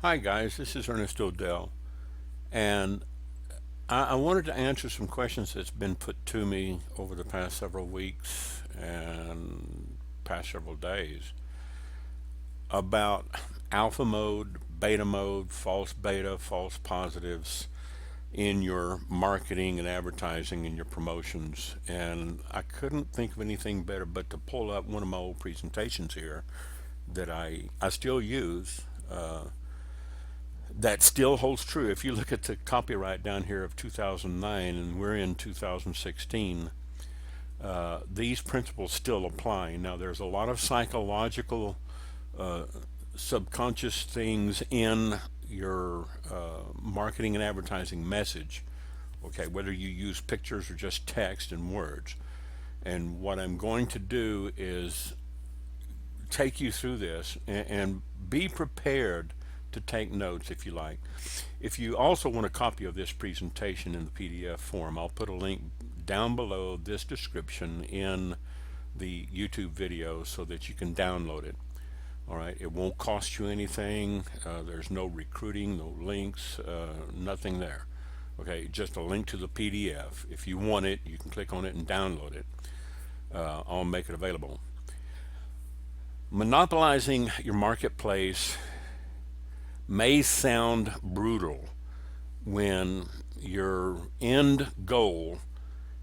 Hi guys, this is Ernest Odell, and I wanted to answer some questions that's been put to me over the past several weeks and past several days about alpha mode, beta mode, false beta, false positives in your marketing and advertising and your promotions. And I couldn't think of anything better but to pull up one of my old presentations here that I still use. That still holds true. If you look at the copyright down here of 2009 and we're in 2016, these principles still apply. Now, there's a lot of psychological, uh, subconscious things in your marketing and advertising message, okay, whether you use pictures or just text and words. And what I'm going to do is take you through this and be prepared to take notes if you like. If you also want a copy of this presentation in the PDF form, I'll put a link down below this description in the YouTube video so that you can download it. All right, it won't cost you anything. There's no recruiting, no links, nothing there. Okay, just a link to the PDF. If you want it, you can click on it and download it. I'll make it available. Monopolizing your marketplace may sound brutal when your end goal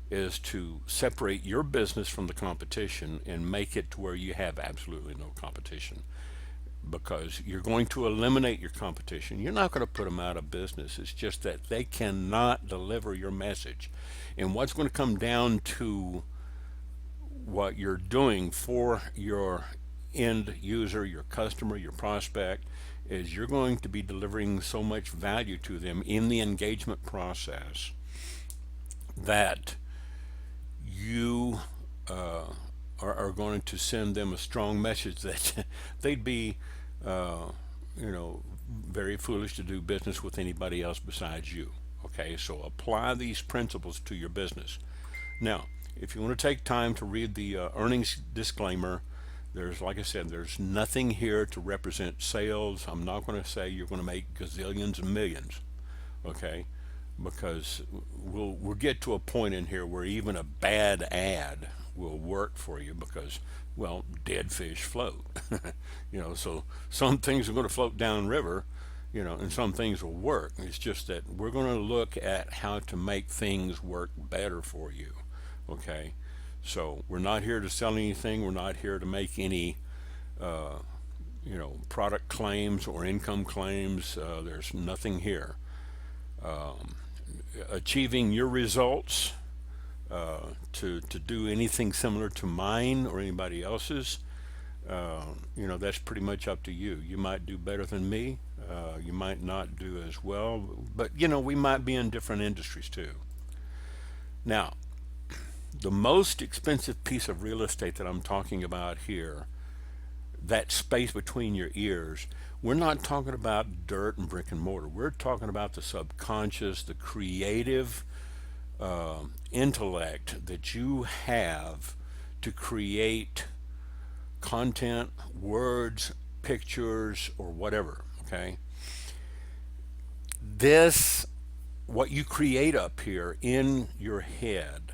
is to separate your business from the competition and make it to where you have absolutely no competition, because you're going to eliminate your competition. You're not going to put them out of business. It's just that they cannot deliver your message. And what's going to come down to what you're doing for your end user, your customer, your prospect, is you're going to be delivering so much value to them in the engagement process that you are going to send them a strong message that they'd be, uh, you know, very foolish to do business with anybody else besides you. Okay, so apply these principles to your business. Now, if you want to take time to read the earnings disclaimer, there's, like I said, there's nothing here to represent sales. I'm not going to say you're going to make gazillions and millions, okay? Because we'll get to a point in here where even a bad ad will work for you because, well, dead fish float. So some things are going to float downriver, and some things will work. It's just that we're going to look at how to make things work better for you, okay? So we're not here to sell anything. We're not here to make any, product claims or income claims. There's nothing here. Achieving your results, to do anything similar to mine or anybody else's, that's pretty much up to you. You might do better than me. You might not do as well, but we might be in different industries too. Now, the most expensive piece of real estate that I'm talking about here, that space between your ears, we're not talking about dirt and brick and mortar. We're talking about the subconscious, the creative intellect that you have to create content, words, pictures, or whatever. Okay? This, what you create up here in your head,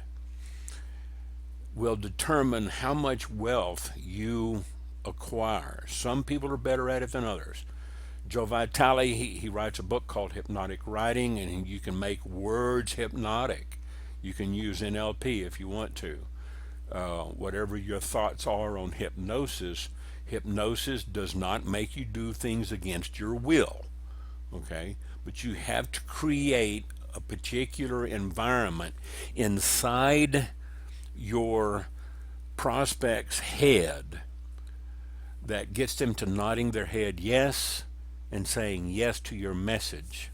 will determine how much wealth you acquire. Some people are better at it than others. Joe Vitale, he writes a book called Hypnotic Writing, and you can make words hypnotic. You can use NLP if you want to. Whatever your thoughts are on hypnosis, hypnosis does not make you do things against your will, okay? But you have to create a particular environment inside your prospect's head that gets them to nodding their head yes and saying yes to your message.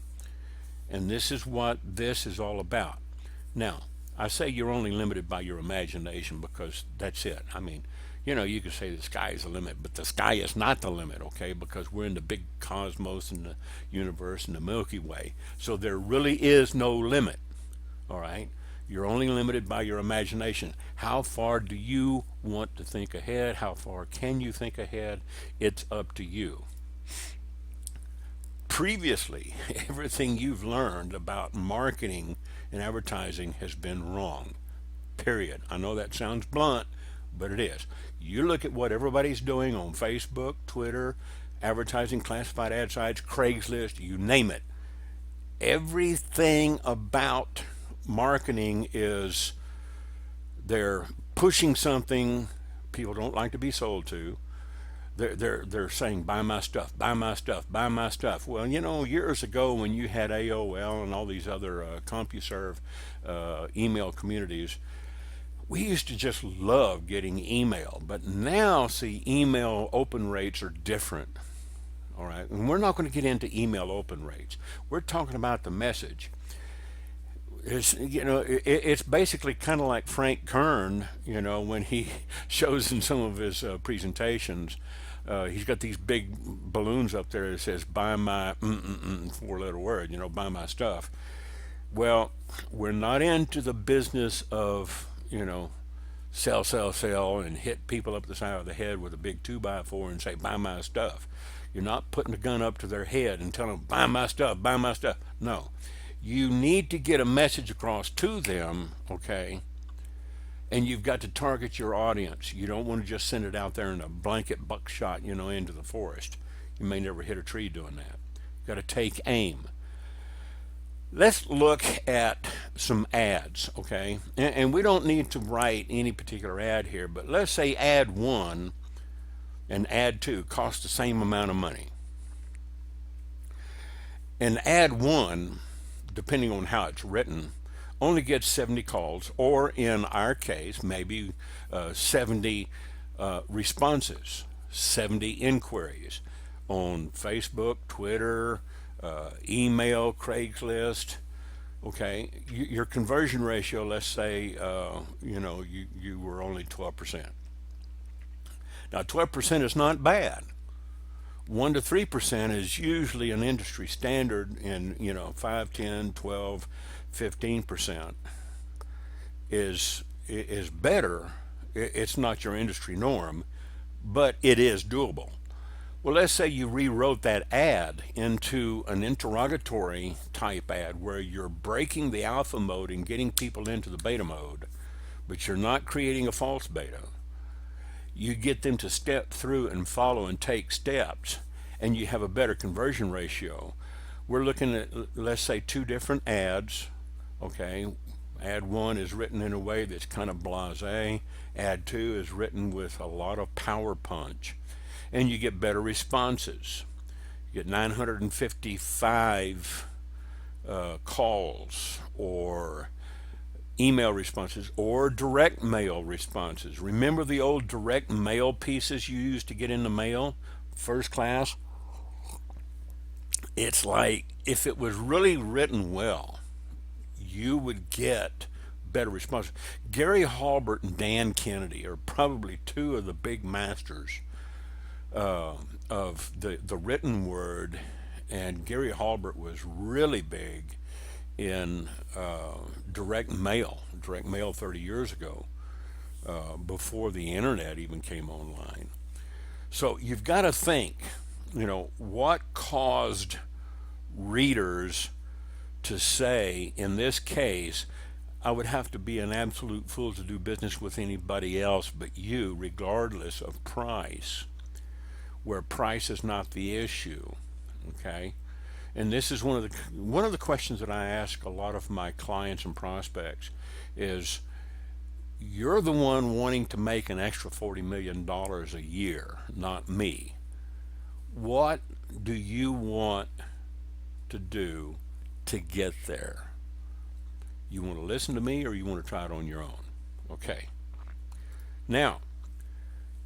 And this is what this is all about. Now, I say you're only limited by your imagination because that's it. I mean, you could say the sky is the limit, but the sky is not the limit, okay? Because we're in the big cosmos and the universe and the Milky Way. So there really is no limit, all right? You're only limited by your imagination. How far do you want to think ahead? How far can you think ahead? It's up to you. previously, everything you've learned about marketing and advertising has been wrong. Period. I know that sounds blunt, but it is. You look at what everybody's doing on Facebook, Twitter, advertising, classified ad sites, Craigslist, you name it. Everything about marketing is they're pushing something people don't like to be sold to. They're saying buy my stuff, buy my stuff, buy my stuff. Well, years ago when you had AOL and all these other CompuServe email communities, we used to just love getting email. But now, see, email open rates are different. All right, and we're not going to get into email open rates. We're talking about the message. It's basically kind of like Frank Kern, when he shows in some of his presentations. He's got these big balloons up there that says "buy my 4-letter word," buy my stuff. Well, we're not into the business of sell, sell, sell, and hit people up the side of the head with a big 2x4 and say buy my stuff. You're not putting a gun up to their head and telling them buy my stuff, buy my stuff. No, you need to get a message across to them, okay? And you've got to target your audience. You don't want to just send it out there in a blanket buckshot, into the forest. You may never hit a tree doing that. You've got to take aim. Let's look at some ads, okay? And we don't need to write any particular ad here, but let's say ad 1 and ad 2 cost the same amount of money. And ad 1, depending on how it's written, only gets 70 calls, or in our case, maybe 70 responses, 70 inquiries on Facebook, Twitter, email, Craigslist. Okay, your conversion ratio, let's say, you were only 12%. Now, 12% is not bad. 1 to 3% is usually an industry standard, and 5, 10, 12, 15% is better. It's not your industry norm, but it is doable. Well, let's say you rewrote that ad into an interrogatory type ad where you're breaking the alpha mode and getting people into the beta mode, but you're not creating a false beta. You get them to step through and follow and take steps, and you have a better conversion ratio. We're looking at, let's say, 2 different ads. Okay, ad 1 is written in a way that's kind of blasé. Ad 2 is written with a lot of power punch, and you get better responses. You get 955 calls, or email responses, or direct mail responses. Remember the old direct mail pieces you used to get in the mail, first class? It's like, if it was really written well, you would get better responses. Gary Halbert and Dan Kennedy are probably 2 of the big masters of the written word, and Gary Halbert was really big in direct mail 30 years ago, before the internet even came online. So you've got to think, what caused readers to say, in this case, I would have to be an absolute fool to do business with anybody else but you, regardless of price, where price is not the issue, okay? And this is one of the questions that I ask a lot of my clients and prospects is, you're the one wanting to make an extra $40 million a year, not me. What do you want to do to get there? You want to listen to me, or you want to try it on your own? Okay. Now,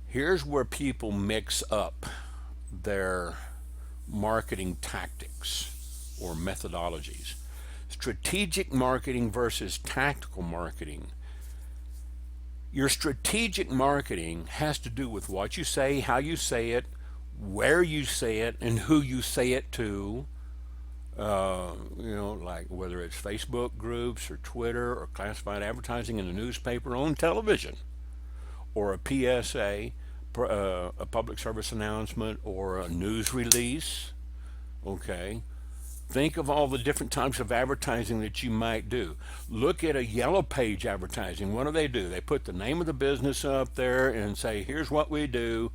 here's where people mix up their marketing tactics or methodologies. Strategic marketing versus tactical marketing. Your strategic marketing has to do with what you say, how you say it, where you say it, and who you say it to. Like whether it's Facebook groups or Twitter or classified advertising in the newspaper, on television, or a PSA, a public service announcement, or a news release, Okay? Think of all the different types of advertising that you might do. Look at a yellow page advertising. What do? They put the name of the business up there and say, here's what we do,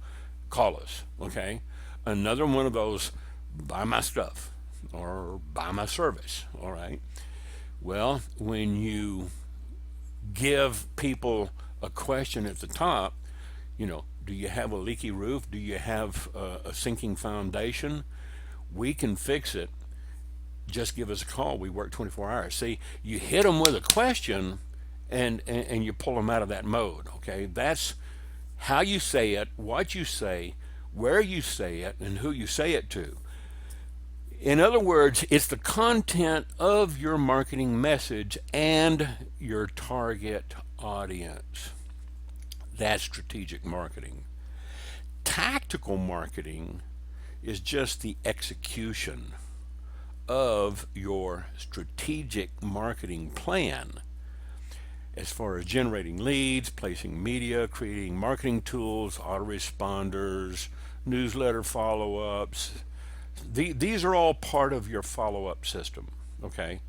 call us. Okay? Another one of those, buy my stuff or buy my service. All right? Well, when you give people a question at the top, do you have a leaky roof? Do you have a sinking foundation? We can fix it. Just give us a call. We work 24 hours. See, you hit them with a question and you pull them out of that mode. Okay, that's how you say it, what you say, where you say it, and who you say it to. In other words, it's the content of your marketing message and your target audience. That's strategic marketing. Tactical marketing is just the execution of your strategic marketing plan as far as generating leads, placing media, creating marketing tools, autoresponders, newsletter follow-ups. These are all part of your follow-up system, okay?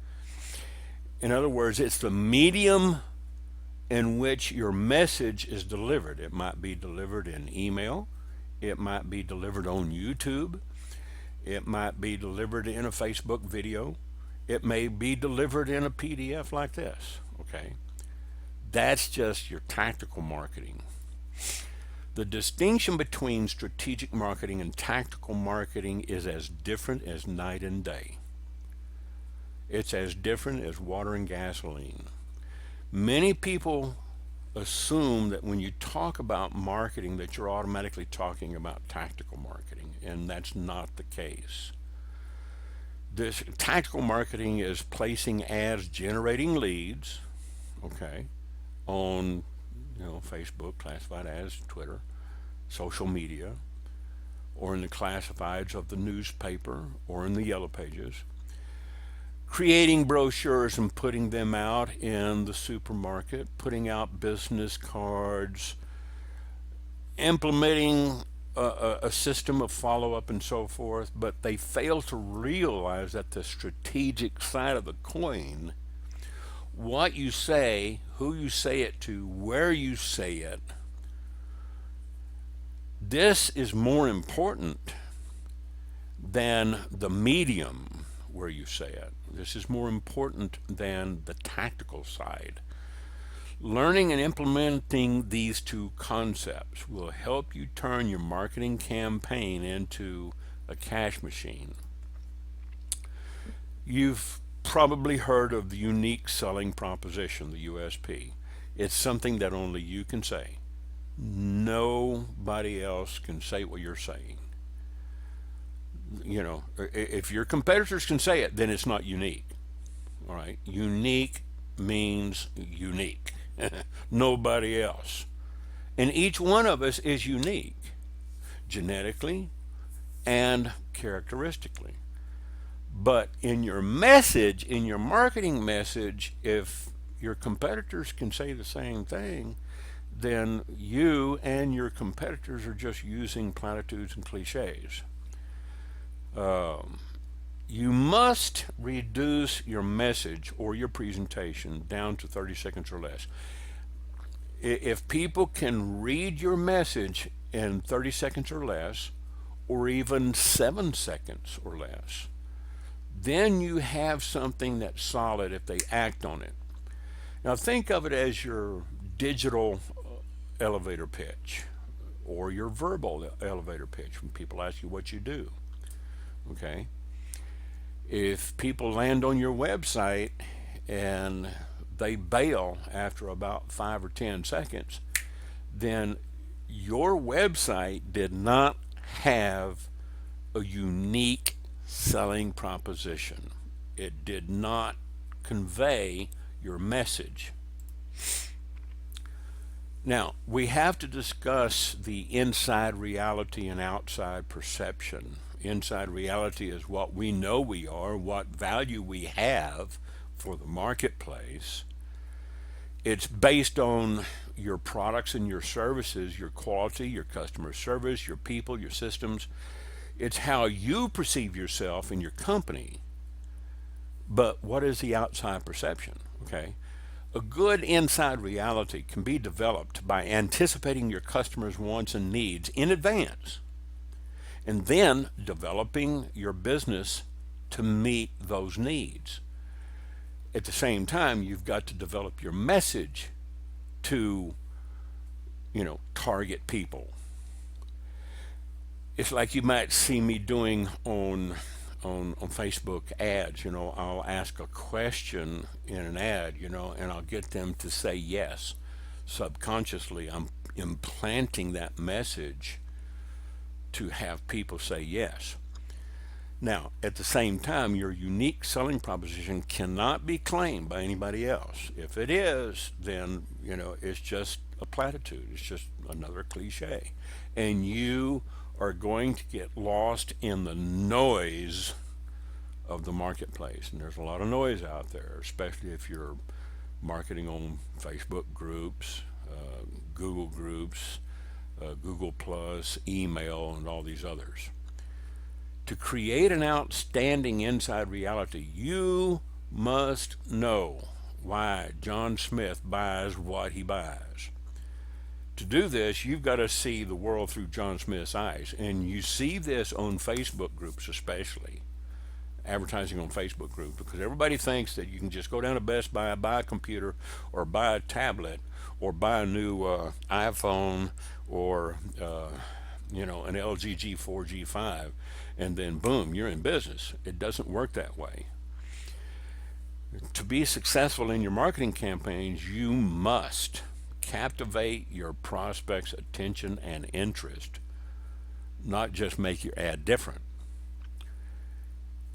In other words, it's the medium in which your message is delivered. It might be delivered in email, it might be delivered on YouTube, it might be delivered in a Facebook video, it may be delivered in a PDF like this, okay? That's just your tactical marketing. The distinction between strategic marketing and tactical marketing is as different as night and day. It's as different as water and gasoline. Many people assume that when you talk about marketing that you're automatically talking about tactical marketing, and that's not the case. This tactical marketing is placing ads generating leads, okay, on Facebook, classified ads, Twitter, social media, or in the classifieds of the newspaper or in the yellow pages, creating brochures and putting them out in the supermarket, putting out business cards, implementing a system of follow-up and so forth, but they fail to realize that the strategic side of the coin, what you say, who you say it to, where you say it, this is more important than the medium where you say it. This is more important than the tactical side. Learning and implementing these two concepts will help you turn your marketing campaign into a cash machine. You've probably heard of the unique selling proposition, the USP. It's something that only you can say. Nobody else can say what you're saying. If your competitors can say it, then it's not unique. All right? Unique means unique. Nobody else. And each one of us is unique, genetically and characteristically. But in your message, in your marketing message, if your competitors can say the same thing, then you and your competitors are just using platitudes and cliches. You must reduce your message or your presentation down to 30 seconds or less. If people can read your message in 30 seconds or less, or even 7 seconds or less, then you have something that's solid if they act on it. Now think of it as your digital elevator pitch or your verbal elevator pitch when people ask you what you do. Okay? If people land on your website and they bail after about 5 or 10 seconds, then your website did not have a unique selling proposition. It did not convey your message. Now, we have to discuss the inside reality and outside perception. Inside reality is what we know we are, what value we have for the marketplace. It's based on your products and your services, your quality, your customer service, your people, your systems. It's how you perceive yourself and your company, but what is the outside perception? Okay. A good inside reality can be developed by anticipating your customers' wants and needs in advance and then developing your business to meet those needs. At the same time, you've got to develop your message to, target people. It's like you might see me doing on Facebook ads. I'll ask a question in an ad, and I'll get them to say yes. Subconsciously, I'm implanting that message to have people say yes. Now, at the same time, your unique selling proposition cannot be claimed by anybody else. If it is, then, it's just a platitude. It's just another cliche. And you are going to get lost in the noise of the marketplace. And there's a lot of noise out there, especially if you're marketing on Facebook groups, Google groups, Google Plus, email, and all these others. To create an outstanding inside reality, you must know why John Smith buys what he buys. To do this, you've got to see the world through John Smith's eyes. And you see this on Facebook groups, especially advertising on Facebook groups, because everybody thinks that you can just go down to Best Buy, buy a computer, or buy a tablet, or buy a new iPhone, or an LG G4, G5, and then boom, you're in business. It doesn't work that way. To be successful in your marketing campaigns, you must captivate your prospects' attention and interest, not just make your ad different.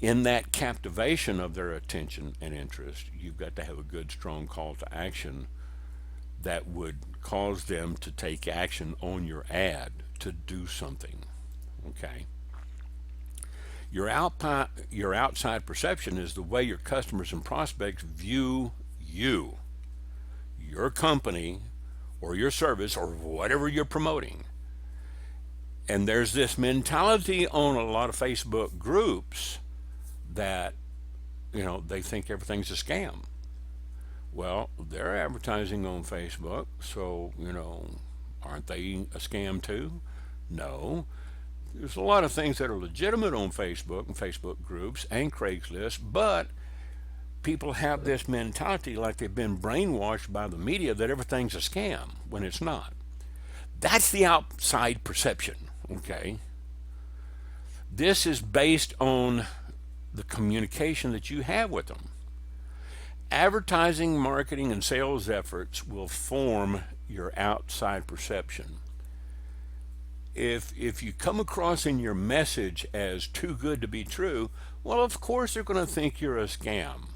In that captivation of their attention and interest, you've got to have a good, strong call to action that would cause them to take action on your ad to do something. Okay? Your outside perception is the way your customers and prospects view you, your company, or your service, or whatever you're promoting. And there's this mentality on a lot of Facebook groups that, they think everything's a scam. Well, they're advertising on Facebook, so, aren't they a scam too? No. There's a lot of things that are legitimate on Facebook and Facebook groups and Craigslist, but people have this mentality like they've been brainwashed by the media that everything's a scam when it's not. That's the outside perception, okay? This is based on the communication that you have with them. Advertising, marketing, and sales efforts will form your outside perception. If you come across in your message as too good to be true, well, of course they're going to think you're a scam.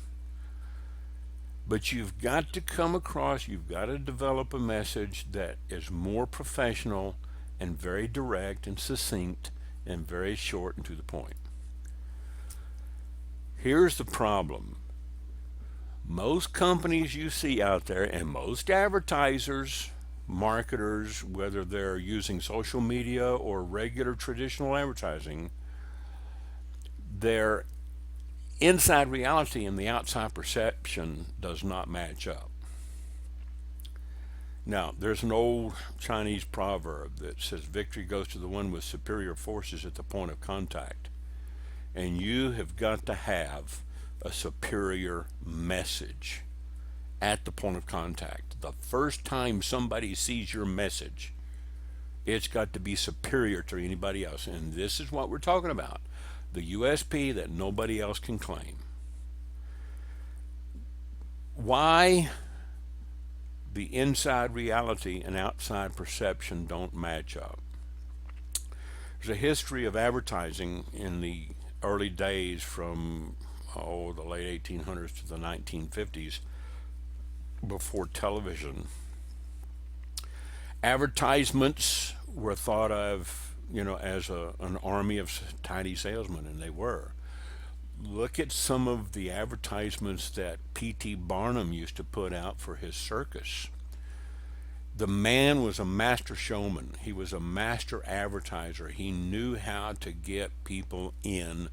But you've got to you've got to develop a message that is more professional and very direct and succinct and very short and to the point. Here's the problem. Most companies you see out there and most advertisers, marketers, whether they're using social media or regular traditional advertising, their inside reality and the outside perception does not match up. Now, there's an old Chinese proverb that says victory goes to the one with superior forces at the point of contact. And you have got to have a superior message at the point of contact. The first time somebody sees your message, it's got to be superior to anybody else. And this is what we're talking about. The USP that nobody else can claim. Why the inside reality and outside perception don't match up? There's a history of advertising in the early days from the late 1800s to the 1950s, before television. Advertisements were thought of, as an army of tiny salesmen, and they were. Look at some of the advertisements that P.T. Barnum used to put out for his circus. The man was a master showman. He was a master advertiser. He knew how to get people in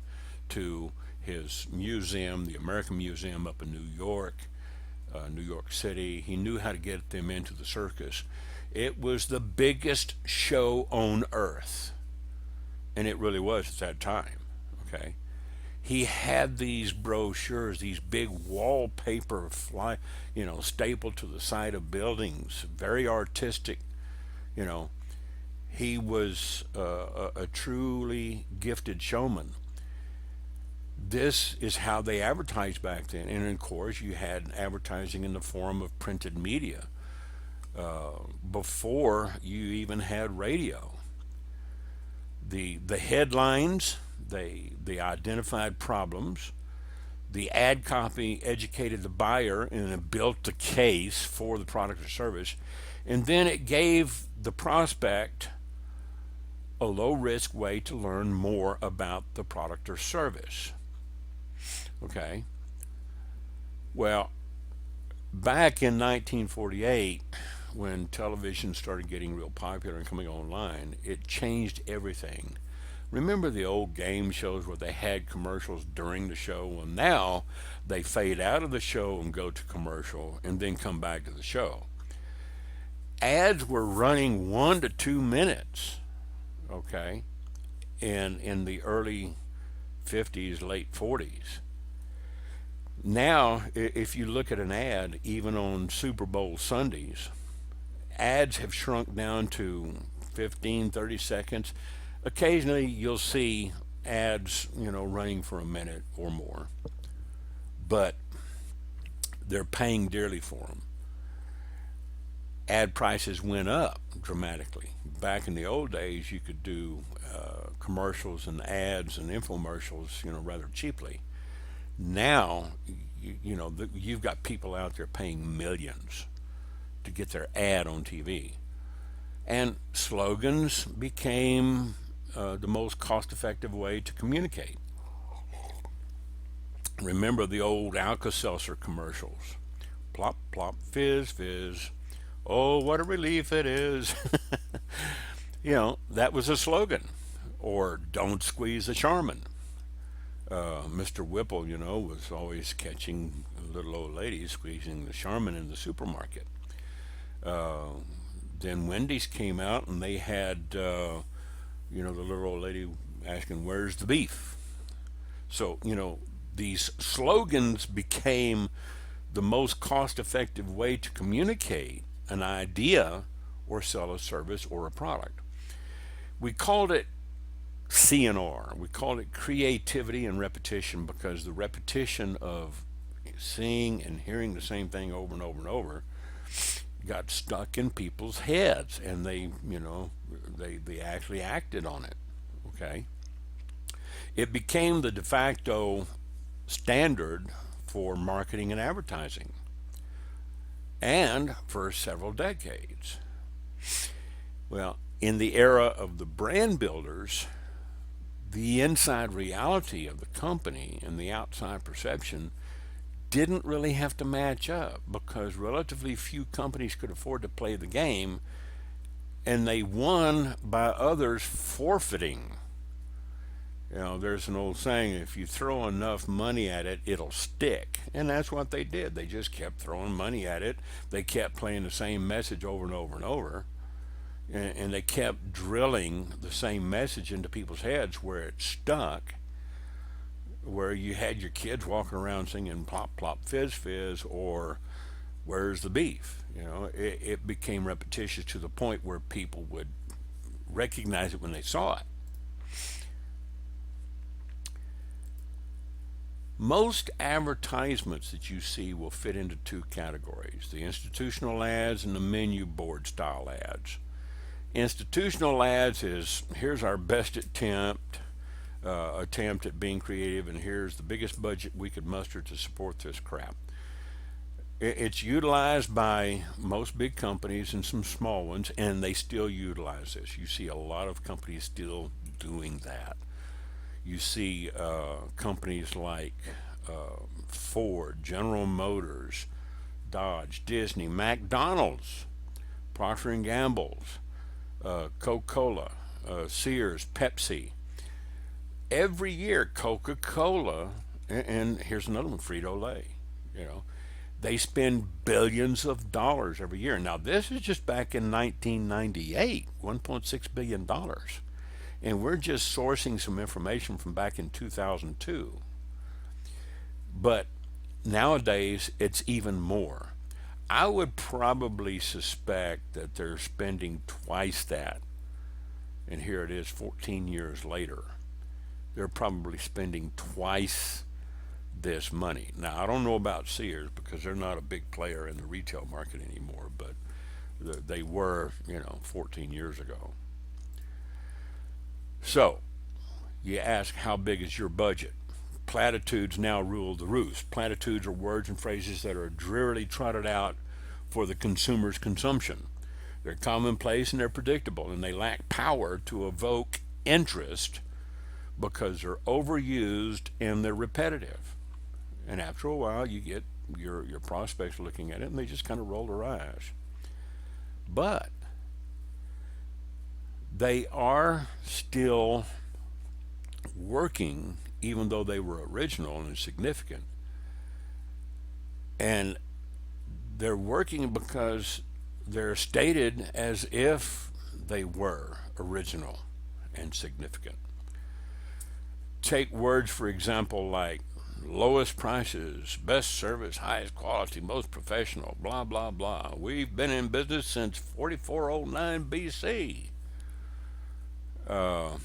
to his museum, the American Museum up in New York City. He knew how to get them into the circus. It was the biggest show on earth, and it really was at that time. Okay, he had these brochures, these big wallpaper stapled to the side of buildings, very artistic. You know, he was a truly gifted showman. This is how they advertised back then, and of course, you had advertising in the form of printed media before you even had radio. The headlines, they identified problems. The ad copy educated the buyer and it built the case for the product or service. And then it gave the prospect a low risk way to learn more about the product or service. Okay. Well, back in 1948, when television started getting real popular and coming online, it changed everything. Remember the old game shows where they had commercials during the show? Well, now they fade out of the show and go to commercial and then come back to the show. Ads were running 1 to 2 minutes, okay, in the early 50s, late 40s. Now, if you look at an ad, even on Super Bowl Sundays, ads have shrunk down to 15, 30 seconds. Occasionally, you'll see ads, running for a minute or more, but they're paying dearly for them. Ad prices went up dramatically. Back in the old days, you could do commercials and ads and infomercials, rather cheaply. Now, you've got people out there paying millions to get their ad on TV. And slogans became the most cost effective way to communicate. Remember the old Alka Seltzer commercials? Plop, plop, fizz, fizz. Oh, what a relief it is. That was a slogan. Or don't squeeze a Charmin. Mr. Whipple, was always catching little old ladies squeezing the Charmin in the supermarket. Then Wendy's came out and they had, the little old lady asking, "Where's the beef?" So, these slogans became the most cost effective way to communicate an idea or sell a service or a product. We called it CNR. We called it creativity and repetition because the repetition of seeing and hearing the same thing over and over and over got stuck in people's heads and they actually acted on it. Okay. It became the de facto standard for marketing and advertising and for several decades. Well, in the era of the brand builders, the inside reality of the company and the outside perception didn't really have to match up because relatively few companies could afford to play the game, and they won by others forfeiting. There's an old saying, if you throw enough money at it, it'll stick. And that's what they did. They just kept throwing money at it. They kept playing the same message over and over and over. And they kept drilling the same message into people's heads where it stuck, where you had your kids walking around singing plop, plop, fizz, fizz, or where's the beef? It became repetitious to the point where people would recognize it when they saw it. Most advertisements that you see will fit into two categories: the institutional ads and the menu board style ads. Institutional ads is, here's our best attempt at being creative, and here's the biggest budget we could muster to support this crap. It's utilized by most big companies and some small ones, and they still utilize this. You see a lot of companies still doing that. You see companies like Ford, General Motors, Dodge, Disney, McDonald's Procter and Gamble's, Coca-Cola, Sears, Pepsi. Every year, Coca-Cola, and here's another one, Frito-Lay, you know, they spend billions of dollars every year. Now, this is just back in 1998, $1.6 billion. Dollars. And we're just sourcing some information from back in 2002. But nowadays, it's even more. I would probably suspect that they're spending twice that. And here it is 14 years later. They're probably spending twice this money. Now, I don't know about Sears because they're not a big player in the retail market anymore, but they were, 14 years ago. So, you ask, how big is your budget? Platitudes now rule the roost. Platitudes are words and phrases that are drearily trotted out for the consumer's consumption. They're commonplace and they're predictable, and they lack power to evoke interest because they're overused and they're repetitive. And after a while, you get your prospects looking at it and they just kind of roll their eyes. But they are still working, even though they were original and significant. And they're working because they're stated as if they were original and significant. Take words, for example, like lowest prices, best service, highest quality, most professional, blah, blah, blah. We've been in business since 4409 BC. Uh,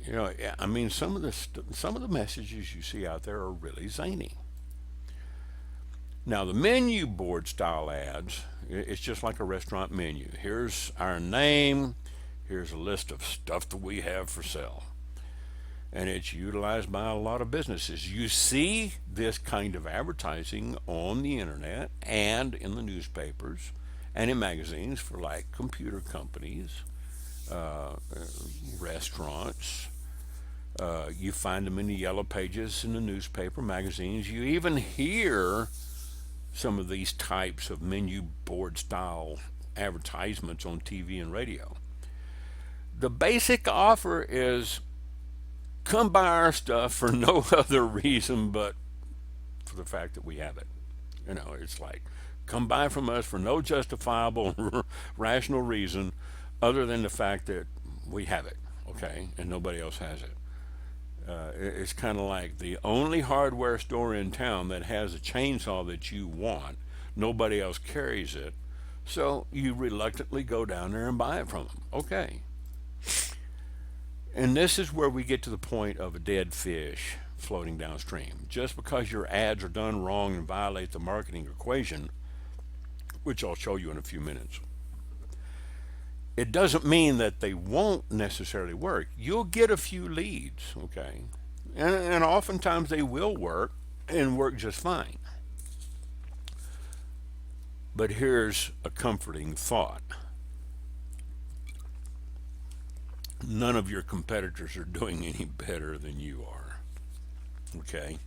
yeah, I mean, some of the messages you see out there are really zany. Now, the menu board style ads, it's just like a restaurant menu. Here's our name, here's a list of stuff that we have for sale. And it's utilized by a lot of businesses. You see this kind of advertising on the internet and in the newspapers and in magazines for like computer companies, uh, restaurants. You find them in the yellow pages in the newspaper, magazines. You even hear some of these types of menu board style advertisements on TV and radio. The basic offer is come buy our stuff for no other reason but for the fact that we have it. It's like come buy from us for no justifiable rational reason other than the fact that we have it, okay, and nobody else has it. It's kind of like the only hardware store in town that has a chainsaw that you want. Nobody else carries it, so you reluctantly go down there and buy it from them. Okay. And this is where we get to the point of a dead fish floating downstream. Just because your ads are done wrong and violate the marketing equation, which I'll show you in a few minutes, it doesn't mean that they won't necessarily work. You'll get a few leads, okay? And oftentimes they will work and work just fine. But here's a comforting thought: none of your competitors are doing any better than you are, okay?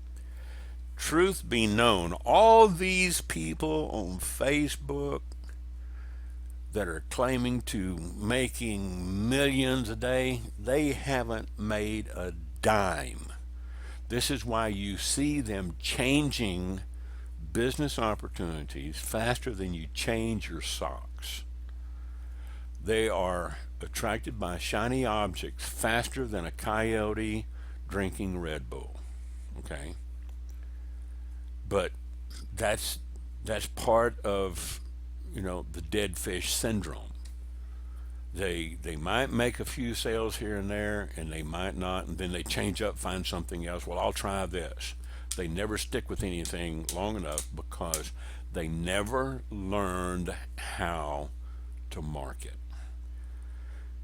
Truth be known, all these people on Facebook that are claiming to making millions a day, they haven't made a dime. This is why you see them changing business opportunities faster than you change your socks. They are attracted by shiny objects faster than a coyote drinking Red Bull. Okay? But that's part of the dead fish syndrome. They might make a few sales here and there, and they might not, and then they change up, find something else. Well, I'll try this. They never stick with anything long enough because they never learned how to market.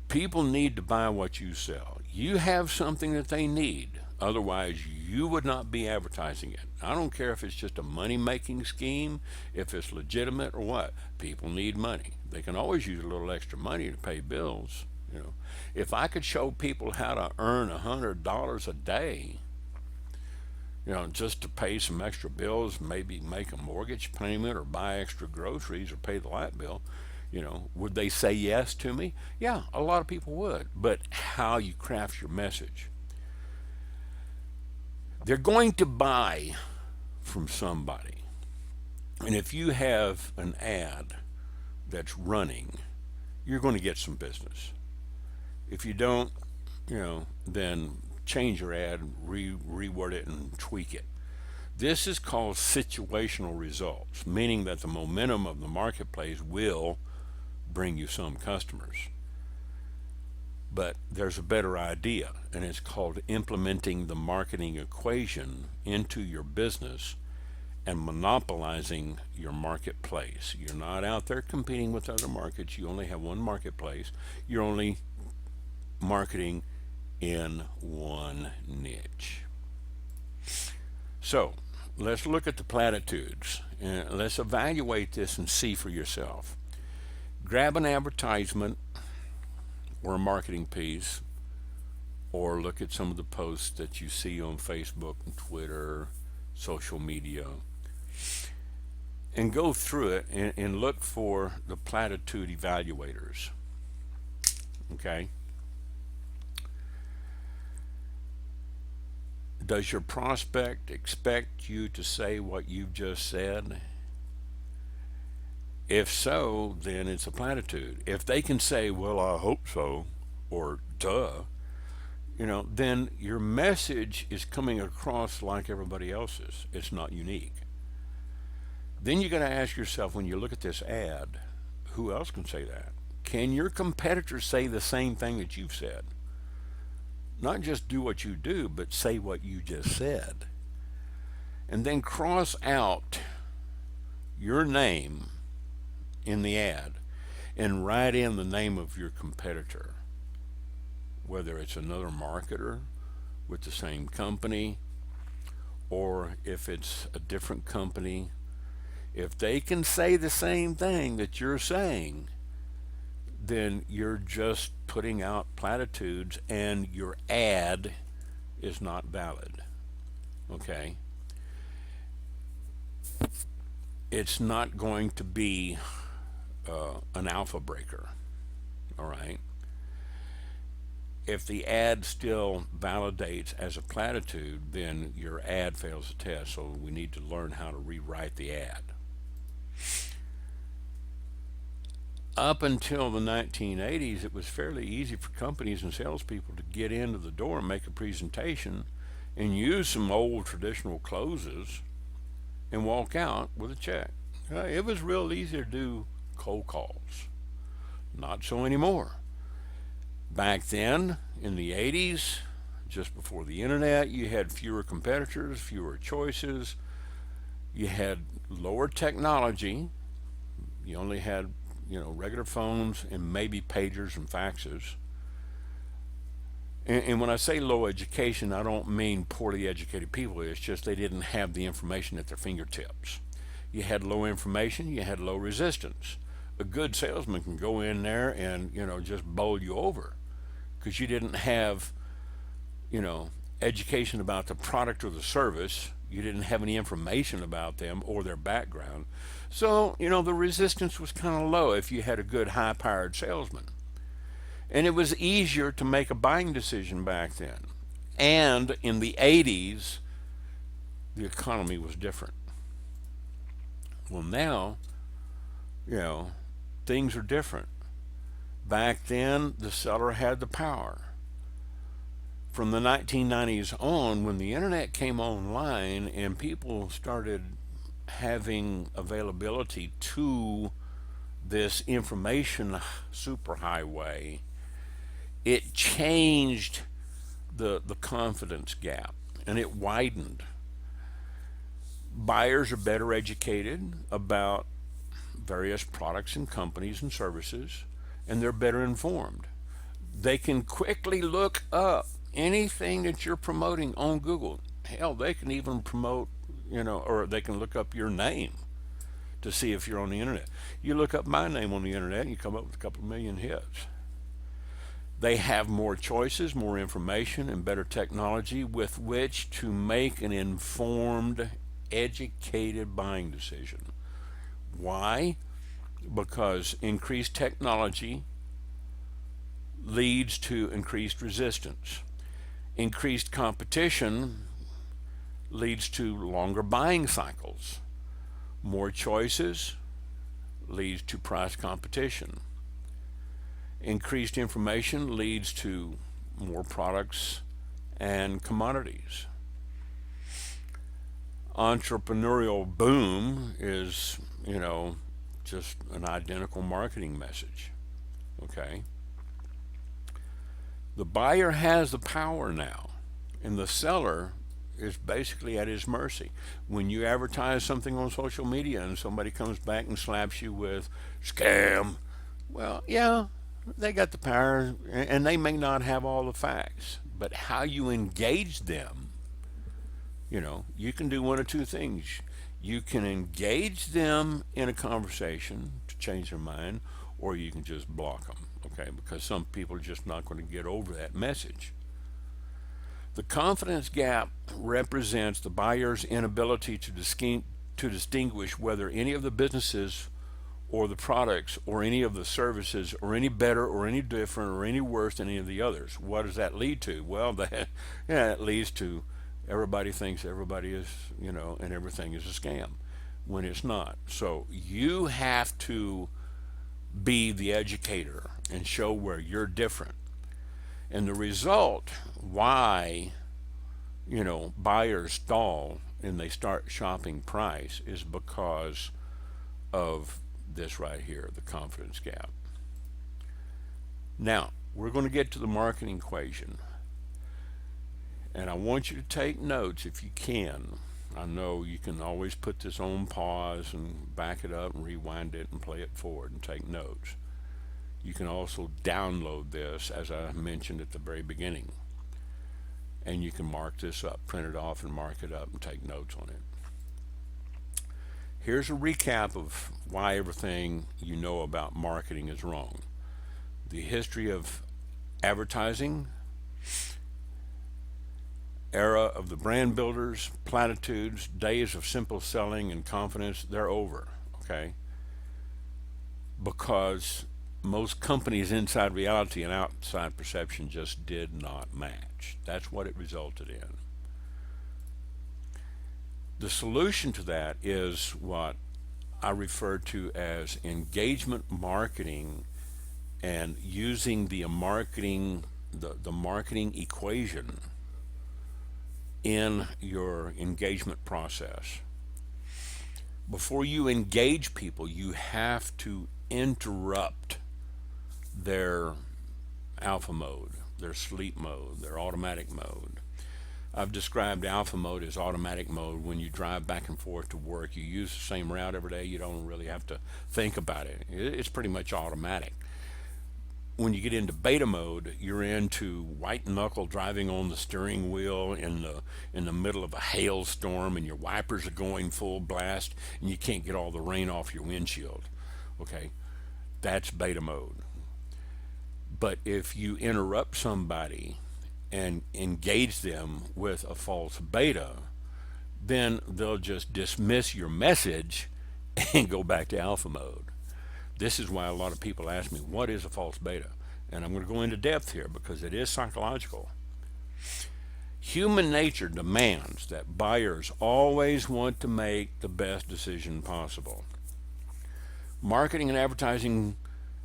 People need to buy what you sell. You have something that they need. Otherwise, you would not be advertising it. I don't care if it's just a money-making scheme, if it's legitimate or what. People need money. They can always use a little extra money to pay bills. If I could show people how to earn $100 a day, just to pay some extra bills, maybe make a mortgage payment or buy extra groceries or pay the light bill, Would they say yes to me? Yeah, a lot of people would. But how you craft your message. They're going to buy from somebody. And if you have an ad that's running, you're going to get some business. If you don't, then change your ad, reword it, and tweak it. This is called situational results, meaning that the momentum of the marketplace will bring you some customers. But there's a better idea, and it's called implementing the marketing equation into your business and monopolizing your marketplace. You're not out there competing with other markets. You only have one marketplace. You're only marketing in one niche. So let's look at the platitudes and let's evaluate this and see for yourself. Grab an advertisement or a marketing piece, or look at some of the posts that you see on Facebook and Twitter, social media, and go through it and look for the platitude evaluators. Okay? Does your prospect expect you to say what you've just said? If so, then it's a platitude. If they can say, well, I hope so, or duh, then your message is coming across like everybody else's. It's not unique. Then you got to ask yourself, when you look at this ad, who else can say that? Can your competitors say the same thing that you've said? Not just do what you do, but say what you just said. And then cross out your name in the ad and write in the name of your competitor, whether it's another marketer with the same company or if it's a different company. If they can say the same thing that you're saying, then you're just putting out platitudes and your ad is not valid. Okay? It's not going to be an alpha breaker. All right? If the ad still validates as a platitude, then your ad fails the test. So we need to learn how to rewrite the ad. Up until the 1980s, it was fairly easy for companies and salespeople to get into the door and make a presentation and use some old traditional closes and walk out with a check. It was real easy to do cold calls. Not so anymore. Back then, in the 80s, just before the internet, you had fewer competitors, fewer choices. You had lower technology. You only had regular phones and maybe pagers and faxes. And when I say low education, I don't mean poorly educated people. It's just they didn't have the information at their fingertips. You had low information, you had low resistance. A good salesman can go in there and, just bowl you over because you didn't have, education about the product or the service. You didn't have any information about them or their background. So, the resistance was kind of low if you had a good high-powered salesman. And it was easier to make a buying decision back then. And in the 80s, the economy was different. Well, now, things are different. Back then, the seller had the power. From the 1990s on, when the internet came online and people started having availability to this information superhighway, it changed the confidence gap and it widened. Buyers are better educated about various products and companies and services, and they're better informed. They can quickly look up anything that you're promoting on Google. Hell, they can even promote, or they can look up your name to see if you're on the internet. You look up my name on the internet and you come up with a couple of million hits. They have more choices, more information, and better technology with which to make an informed, educated buying decision. Why? because increased technology leads to increased resistance. Increased competition leads to longer buying cycles. More choices leads to price competition. Increased information leads to more products and commodities. Entrepreneurial boom is, just an identical marketing message. Okay? The buyer has the power now, and the seller is basically at his mercy. When you advertise something on social media and somebody comes back and slaps you with scam, well, yeah, they got the power and they may not have all the facts, but how you engage them, you can do one of two things. You can engage them in a conversation to change their mind, or you can just block them, okay? Because some people are just not going to get over that message. The confidence gap represents the buyer's inability to distinguish whether any of the businesses or the products or any of the services are any better or any different or any worse than any of the others. What does that lead to? Well, it leads to everybody thinks everybody is, and everything is a scam when it's not. So you have to be the educator and show where you're different. And the result, why, buyers stall and they start shopping price is because of this right here, the confidence gap. Now, we're going to get to the marketing equation. And I want you to take notes if you can. I know you can always put this on pause and back it up and rewind it and play it forward and take notes. You can also download this, as I mentioned at the very beginning. And you can mark this up, print it off and mark it up and take notes on it. Here's a recap of why everything you know about marketing is wrong. The history of advertising, era of the brand builders, platitudes, days of simple selling and confidence, they're over, okay? Because most companies inside reality and outside perception just did not match. That's what it resulted in. The solution to that is what I refer to as engagement marketing, and using the marketing equation in your engagement process. Before you engage people, you have to interrupt their alpha mode, their sleep mode, their automatic mode. I've described alpha mode as automatic mode. When you drive back and forth to work, you use the same route every day. You don't really have to think about it. It's pretty much automatic. When you get into beta mode, you're into white knuckle driving on the steering wheel in the middle of a hailstorm, and your wipers are going full blast, and you can't get all the rain off your windshield. Okay, that's beta mode. But if you interrupt somebody and engage them with a false beta, then they'll just dismiss your message and go back to alpha mode. This is why a lot of people ask me, what is a false beta? And I'm going to go into depth here because it is psychological. Human nature demands that buyers always want to make the best decision possible. Marketing and advertising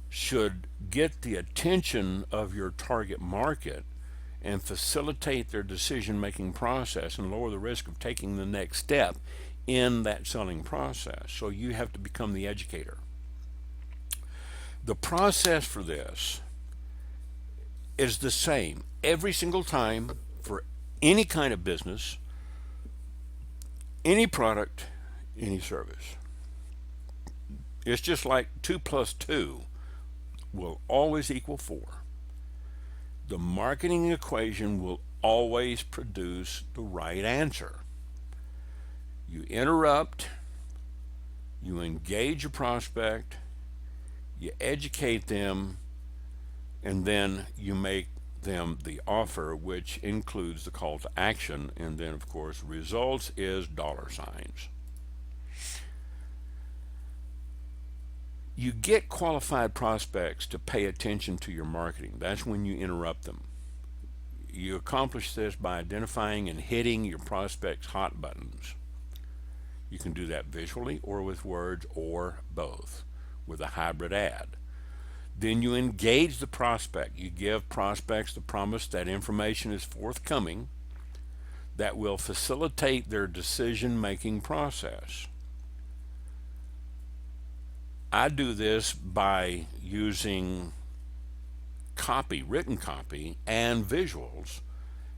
should get the attention of your target market and facilitate their decision-making process and lower the risk of taking the next step in that selling process. So you have to become the educator. The process for this is the same every single time for any kind of business, any product, any service. It's just like 2 plus 2 will always equal 4. The marketing equation will always produce the right answer. You interrupt, you engage a prospect, you educate them, and then you make them the offer, which includes the call to action, and then of course results is dollar signs. You get qualified prospects to pay attention to your marketing. That's when you interrupt them. You accomplish this by identifying and hitting your prospects' hot buttons. You can do that visually or with words or both with a hybrid ad. Then you engage the prospect. You give prospects the promise that information is forthcoming that will facilitate their decision making process. I do this by using copy, written copy, and visuals,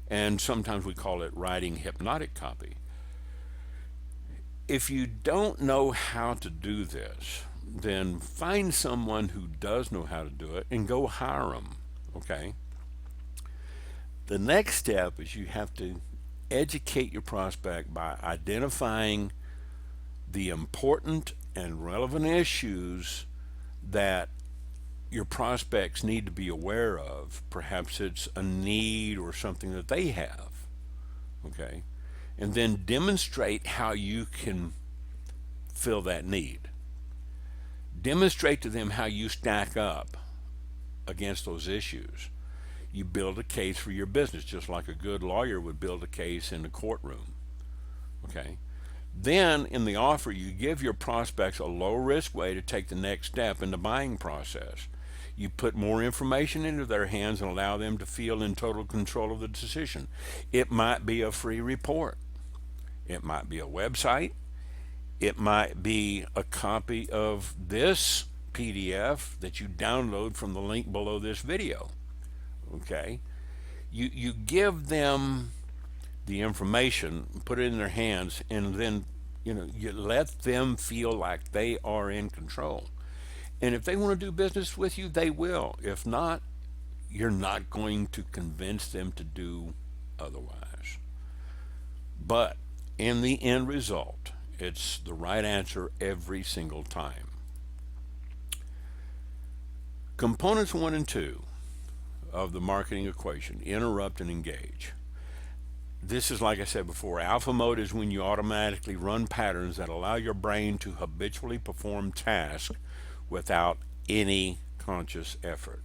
and sometimes we call it writing hypnotic copy. If you don't know how to do this, then find someone who does know how to do it and go hire them. Okay? The next step is you have to educate your prospect by identifying the important and relevant issues that your prospects need to be aware of. Perhaps it's a need or something that they have. Okay? And then demonstrate how you can fill that need. Demonstrate to them how you stack up against those issues. You build a case for your business, just like a good lawyer would build a case in the courtroom. Okay? Then in the offer, you give your prospects a low risk way to take the next step in the buying process. You put more information into their hands and allow them to feel in total control of the decision. It might be a free report. It might be a website. It might be a copy of this PDF that you download from the link below this video. Okay? You give them the information, put it in their hands, and then you let them feel like they are in control. And if they want to do business with you, they will. If not, you're not going to convince them to do otherwise. But in the end result, it's the right answer every single time. Components 1 and 2 of the marketing equation: interrupt and engage. This is, like I said before, alpha mode is when you automatically run patterns that allow your brain to habitually perform tasks without any conscious effort.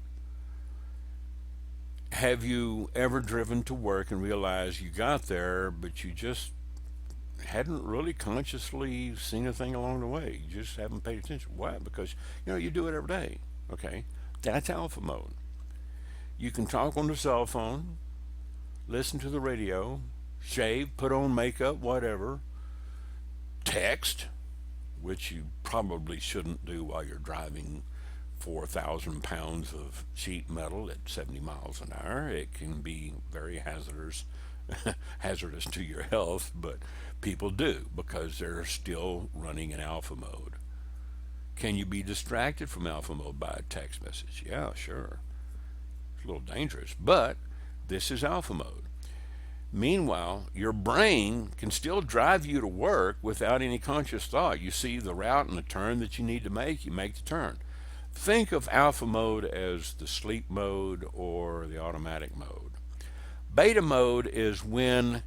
Have you ever driven to work and realized you got there, but you just hadn't really consciously seen a thing along the way? You just haven't paid attention. Why? Because you do it every day. Okay, that's alpha mode. You can talk on the cell phone, listen to the radio, shave, put on makeup, whatever, text, which you probably shouldn't do while you're driving 4,000 pounds of sheet metal at 70 miles an hour. It can be very hazardous to your health, but people do because they're still running in alpha mode. Can you be distracted from alpha mode by a text message? Yeah, sure. It's a little dangerous, but this is alpha mode. Meanwhile, your brain can still drive you to work without any conscious thought. You see the route and the turn that you need to make, you make the turn. Think of alpha mode as the sleep mode or the automatic mode. Beta mode is when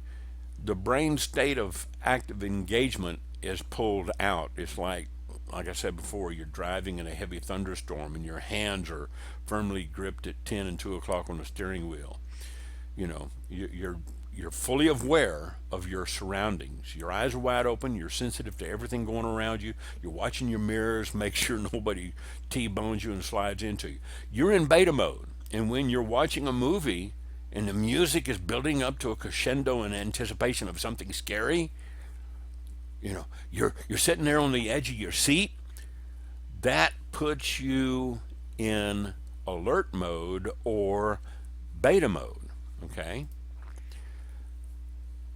the brain state of active engagement is pulled out. It's like I said before, you're driving in a heavy thunderstorm and your hands are firmly gripped at 10 and 2 o'clock on the steering wheel. You're fully aware of your surroundings. Your eyes are wide open. You're sensitive to everything going around you. You're watching your mirrors, make sure nobody T-bones you and slides into you. You're in beta mode. And when you're watching a movie and the music is building up to a crescendo in anticipation of something scary, you're sitting there on the edge of your seat. That puts you in alert mode or beta mode. Okay?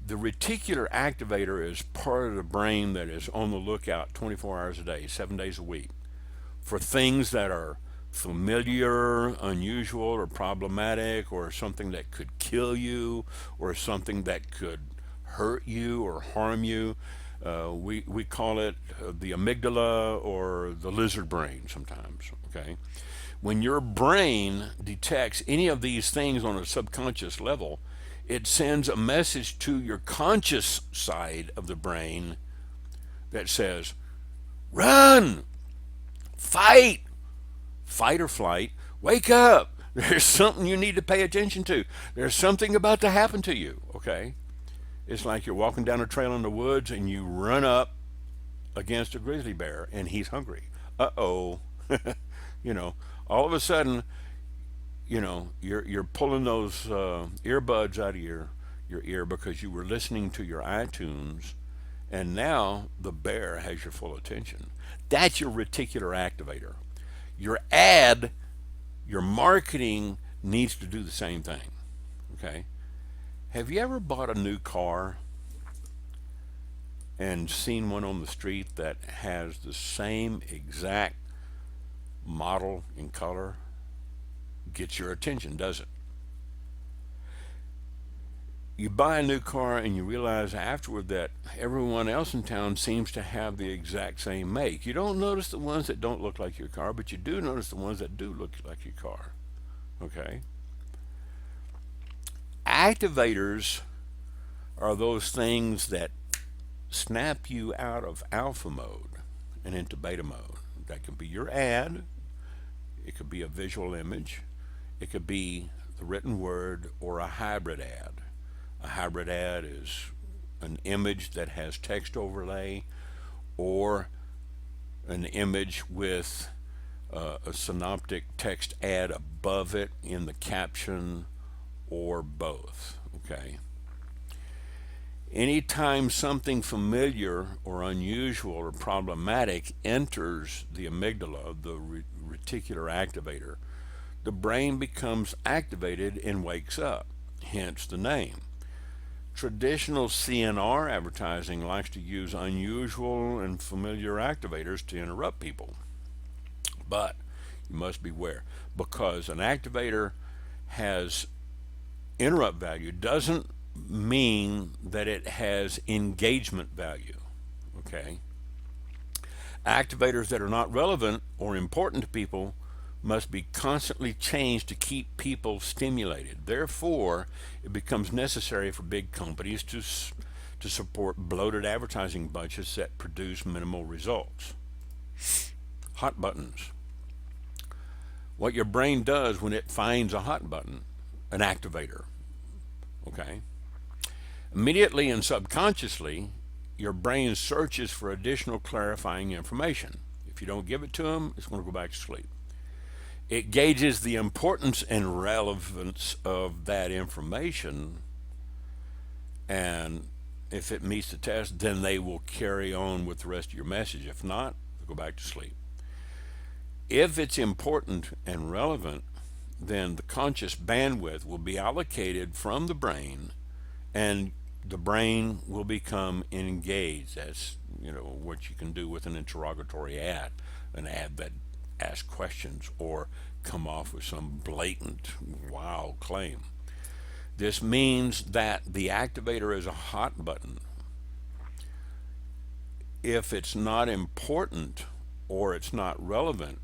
The reticular activator is part of the brain that is on the lookout 24 hours a day, 7 days a week, for things that are familiar, unusual, or problematic, or something that could kill you, or something that could hurt you or harm you. We call it the amygdala or the lizard brain sometimes. Okay, when your brain detects any of these things on a subconscious level, it sends a message to your conscious side of the brain that says, run, Fight! Fight or flight. Wake up! There's something you need to pay attention to. There's something about to happen to you, okay? It's like you're walking down a trail in the woods and you run up against a grizzly bear and he's hungry. Uh-oh. you know, all of a sudden, you're pulling those earbuds out of your ear because you were listening to your iTunes, and now the bear has your full attention. That's your reticular activator. Your ad, your marketing needs to do the same thing. Okay? Have you ever bought a new car and seen one on the street that has the same exact model and color? Gets your attention, does it? You buy a new car and you realize afterward that everyone else in town seems to have the exact same make. You don't notice the ones that don't look like your car, but you do notice the ones that do look like your car. Okay? Activators are those things that snap you out of alpha mode and into beta mode. That could be your ad, it could be a visual image, it could be the written word, or a hybrid ad. A hybrid ad is an image that has text overlay, or an image with a synoptic text ad above it in the caption, or both. Okay. Anytime something familiar or unusual or problematic enters the amygdala, the reticular activator, the brain becomes activated and wakes up, hence the name. Traditional CNR advertising likes to use unusual and familiar activators to interrupt people. But you must beware, because an activator has interrupt value doesn't mean that it has engagement value. Okay? Activators that are not relevant or important to people must be constantly changed to keep people stimulated. Therefore, it becomes necessary for big companies to support bloated advertising budgets that produce minimal results. Hot buttons. What your brain does when it finds a hot button, an activator. Okay? Immediately and subconsciously, your brain searches for additional clarifying information. If you don't give it to them, it's going to go back to sleep. It gauges the importance and relevance of that information, and if it meets the test, then they will carry on with the rest of your message. If not, they'll go back to sleep. If it's important and relevant, then the conscious bandwidth will be allocated from the brain, and the brain will become engaged. That's what you can do with an interrogatory ad, an ad that ask questions or come off with some blatant wow claim. This means that the activator is a hot button. If it's not important or it's not relevant,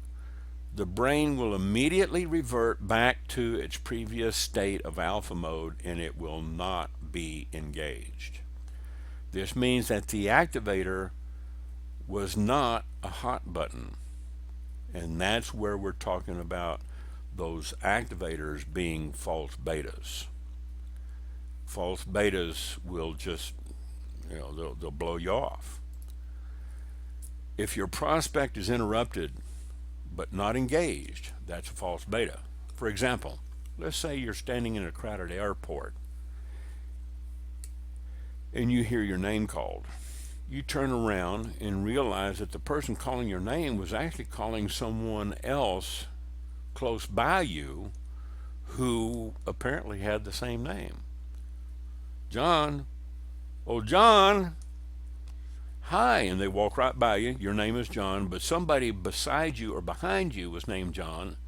the brain will immediately revert back to its previous state of alpha mode, and it will not be engaged. This means that the activator was not a hot button. And that's where we're talking about those activators being false betas. False betas will just, they'll blow you off. If your prospect is interrupted but not engaged, that's a false beta. For example, let's say you're standing in a crowded airport and you hear your name called. You turn around and realize that the person calling your name was actually calling someone else close by you who apparently had the same name. John, oh John, hi, and they walk right by you. Your name is John, but somebody beside you or behind you was named John.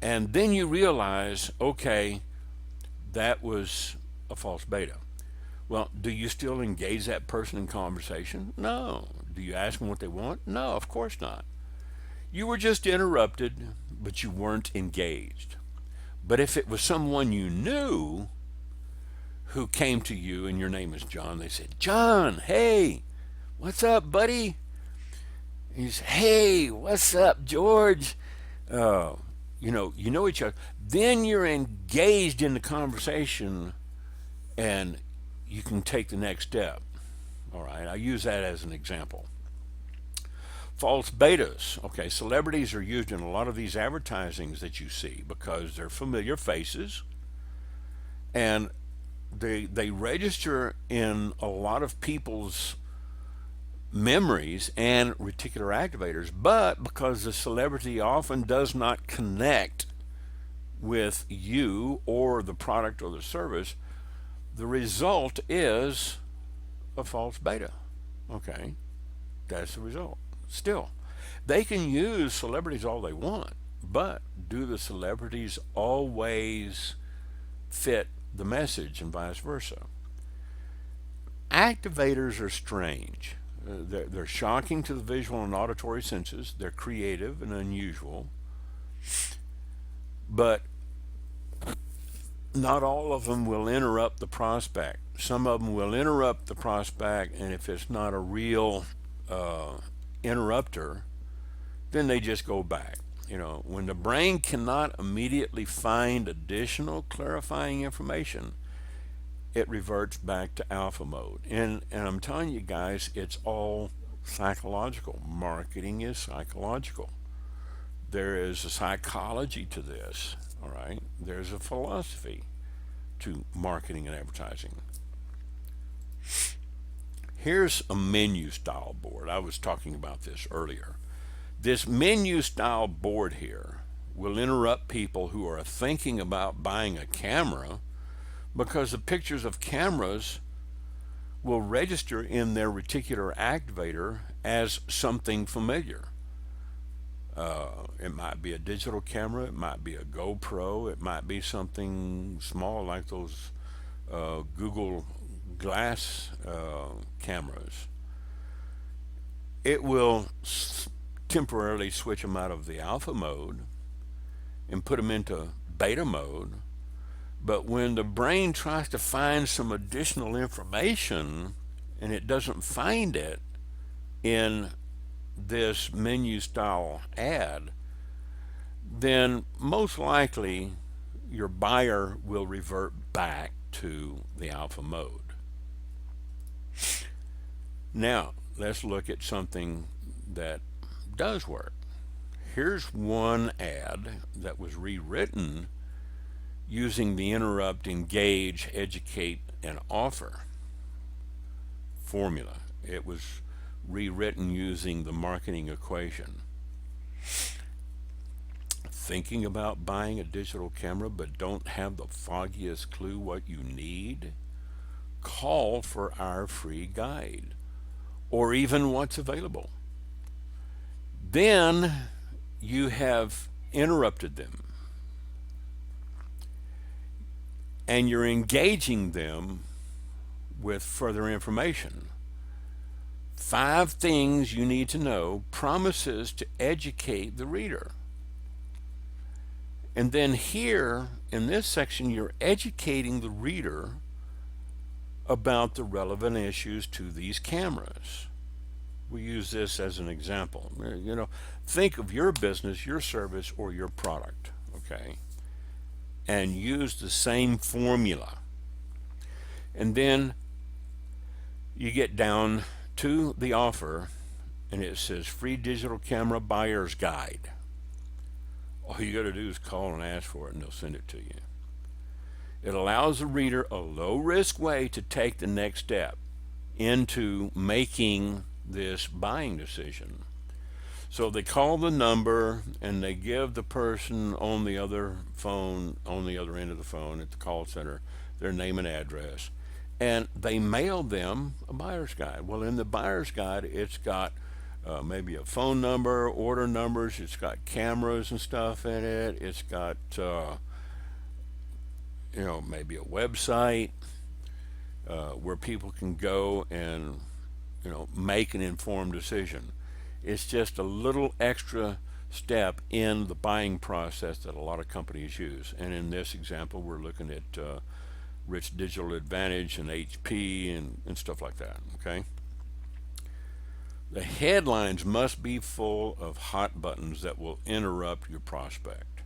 And then you realize, okay, that was a false beta. Well, do you still engage that person in conversation? No. Do you ask them what they want? No, of course not. You were just interrupted, but you weren't engaged. But if it was someone you knew who came to you and your name is John, they said, John, hey, what's up, buddy? He's, hey, what's up, George? Uh, you know each other. Then you're engaged in the conversation, and you can take the next step. All right, I use that as an example. False betas. Okay, celebrities are used in a lot of these advertisings that you see because they're familiar faces, and they register in a lot of people's memories and reticular activators, but because the celebrity often does not connect with you or the product or the service, the result is a false beta. Okay, that's the result. Still, they can use celebrities all they want, but do the celebrities always fit the message and vice versa? Activators are strange. They're shocking to the visual and auditory senses. They're creative and unusual, but not all of them will interrupt the prospect. Some of them will interrupt the prospect, and if it's not a real uh, interrupter, then they just go back. When the brain cannot immediately find additional clarifying information, it reverts back to alpha mode. And I'm telling you guys, it's all psychological. Marketing is psychological. There is a psychology to this, all right? There's a philosophy to marketing and advertising. Here's a menu style board. I was talking about this earlier. This menu style board here will interrupt people who are thinking about buying a camera because the pictures of cameras will register in their reticular activator as something familiar. It might be a digital camera, it might be a GoPro, it might be something small like those Google Glass cameras. It will temporarily switch them out of the alpha mode and put them into beta mode. But when the brain tries to find some additional information and it doesn't find it in this menu style ad, then most likely your buyer will revert back to the alpha mode. Now, let's look at something that does work. Here's one ad that was rewritten using the interrupt, engage, educate, and offer formula. It was rewritten using the marketing equation. Thinking about buying a digital camera but don't have the foggiest clue what you need? Call for our free guide or even what's available. Then you have interrupted them and you're engaging them with further information. 5 things you need to know, promises to educate the reader. And then here in this section, you're educating the reader about the relevant issues to these cameras. We use this as an example. Think of your business, your service, or your product, okay? And use the same formula. And then you get down to the offer, and it says free digital camera buyer's guide. All you got to do is call and ask for it, and they'll send it to you. It allows the reader a low risk way to take the next step into making this buying decision. So they call the number and they give the person on the other phone, on the other end of the phone at the call center, their name and address. And they mail them a buyer's guide. Well, in the buyer's guide, it's got maybe a phone number, order numbers, it's got cameras and stuff in it, it's got maybe a website where people can go and make an informed decision. It's just a little extra step in the buying process that a lot of companies use. And in this example, we're looking at Rich Digital Advantage and HP and stuff like that. Okay. The headlines must be full of hot buttons that will interrupt your prospect.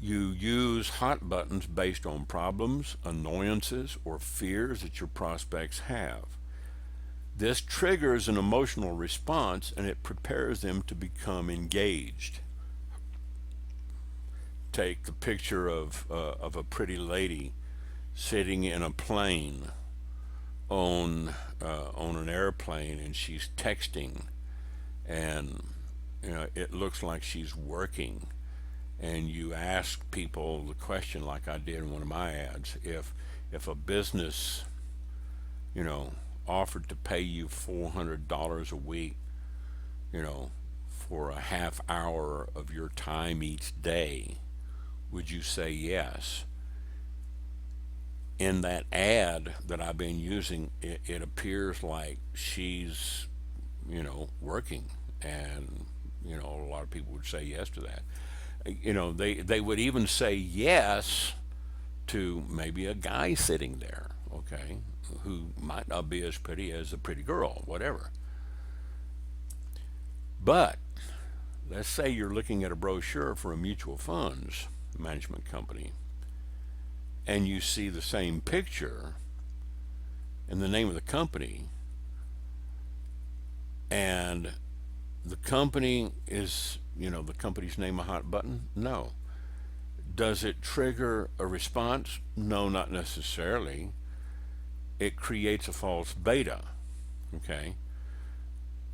You use hot buttons based on problems, annoyances, or fears that your prospects have. This triggers an emotional response and it prepares them to become engaged. Take the picture of a pretty lady sitting in a plane on an airplane, and she's texting, and it looks like she's working. And you ask people the question, like I did in one of my ads, if a business you know offered to pay you $400 a week, for a half hour of your time each day, would you say yes? In that ad that I've been using, it appears like she's, working, and a lot of people would say yes to that. They would even say yes to maybe a guy sitting there, okay, who might not be as pretty as a pretty girl, whatever. But let's say you're looking at a brochure for a mutual funds management company, and you see the same picture and the name of the company, and the company is, the company's name a hot button? No. Does it trigger a response? No, not necessarily. It creates a false beta. Okay.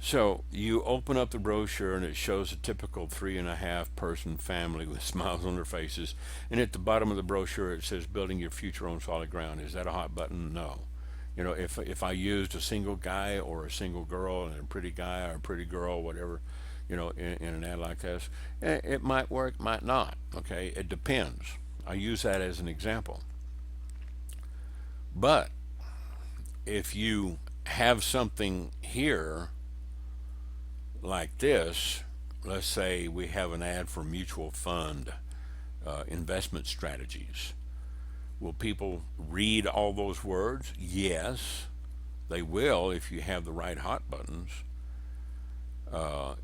So you open up the brochure and it shows a typical 3.5 person family with smiles on their faces. And at the bottom of the brochure it says building your future on solid ground. Is that a hot button? No. If I used a single guy or a single girl and a pretty guy or a pretty girl, whatever, in an ad like this, it might work, might not. Okay, it depends. I use that as an example. But if you have something here like this, let's say we have an ad for mutual fund investment strategies. Will people read all those words? Yes, they will if you have the right hot buttons.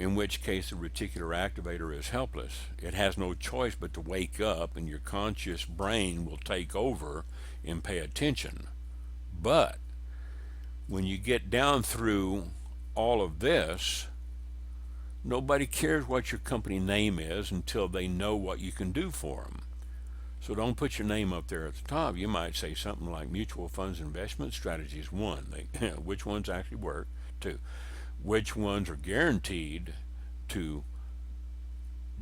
In which case, the reticular activator is helpless. It has no choice but to wake up, and your conscious brain will take over and pay attention. But when you get down through all of this, nobody cares what your company name is until they know what you can do for them. So don't put your name up there at the top. You might say something like mutual funds investment strategies. One, which ones actually work. Two, which ones are guaranteed to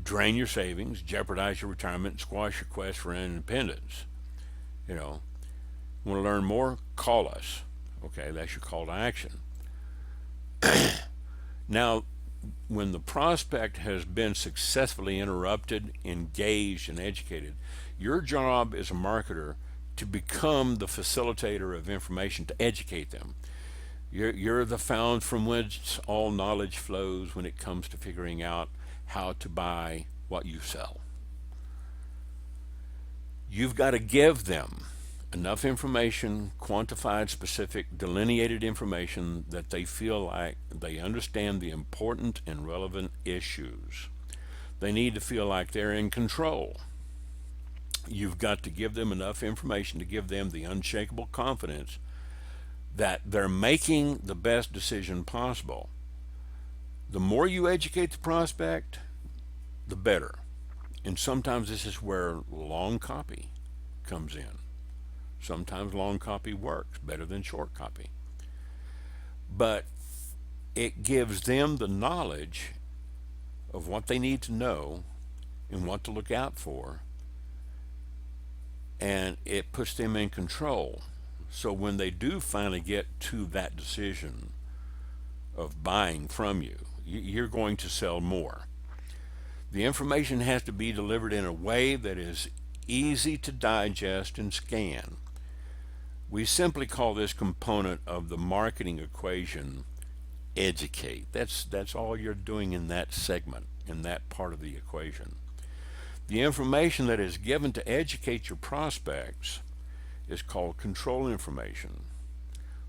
drain your savings, jeopardize your retirement, and squash your quest for independence. You know, want to learn more? Call us. Okay, that's your call to action. Now, when the prospect has been successfully interrupted, engaged, and educated, your job as a marketer to become the facilitator of information to educate them. You're the fount from whence all knowledge flows when it comes to figuring out how to buy what you sell. You've got to give them enough information, quantified, specific, delineated information that they feel like they understand the important and relevant issues. They need to feel like they're in control. You've got to give them enough information to give them the unshakable confidence that they're making the best decision possible. The more you educate the prospect, the better. And sometimes this is where long copy comes in. Sometimes long copy works better than short copy. But it gives them the knowledge of what they need to know and what to look out for, and it puts them in control. So when they do finally get to that decision of buying from you, you're going to sell more. The information has to be delivered in a way that is easy to digest and scan. We simply call this component of the marketing equation educate. That's all you're doing in that segment, in that part of the equation. The information that is given to educate your prospects is called control information.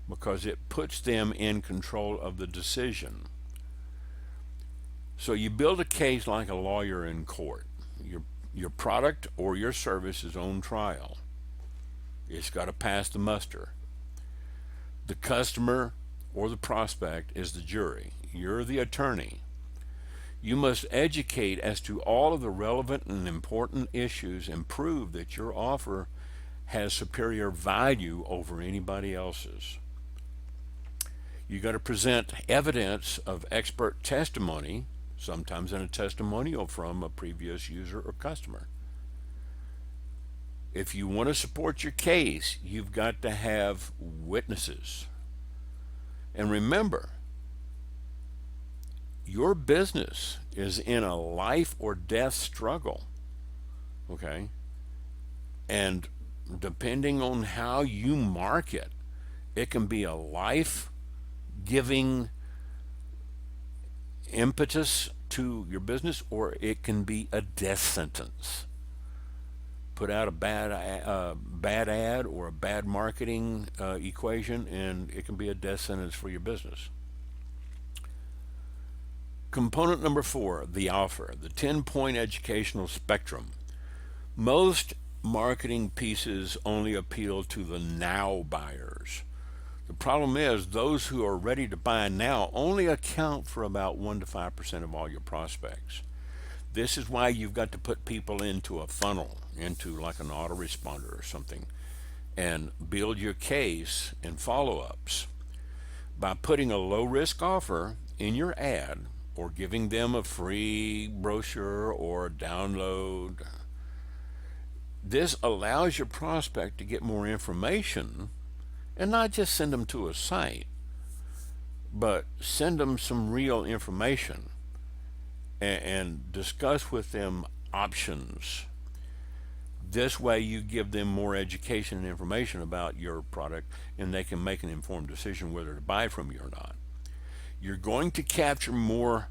because it puts them in control of the decision. So you build a case like a lawyer in court. Your product or your service is on trial. It's got to pass the muster. The customer or the prospect is the jury. You're the attorney. You must educate as to all of the relevant and important issues and prove that your offer has superior value over anybody else's. You got to present evidence of expert testimony, sometimes in a testimonial from a previous user or customer. If you want to support your case, you've got to have witnesses. And remember, your business is in a life or death struggle. Okay? And depending on how you market, it can be a life giving impetus to your business, or it can be a death sentence. Put out a bad ad or a bad marketing equation, and it can be a death sentence for your business. Component number 4, the offer, the 10-point educational spectrum. Most marketing pieces only appeal to the now buyers. The problem is those who are ready to buy now only account for about 1 to 5% of all your prospects. This is why you've got to put people into a funnel, into like an autoresponder or something, and build your case and follow-ups. By putting a low-risk offer in your ad or giving them a free brochure or download, this allows your prospect to get more information and not just send them to a site, but send them some real information and discuss with them options. This way you give them more education and information about your product, and they can make an informed decision whether to buy from you or not. You're going to capture more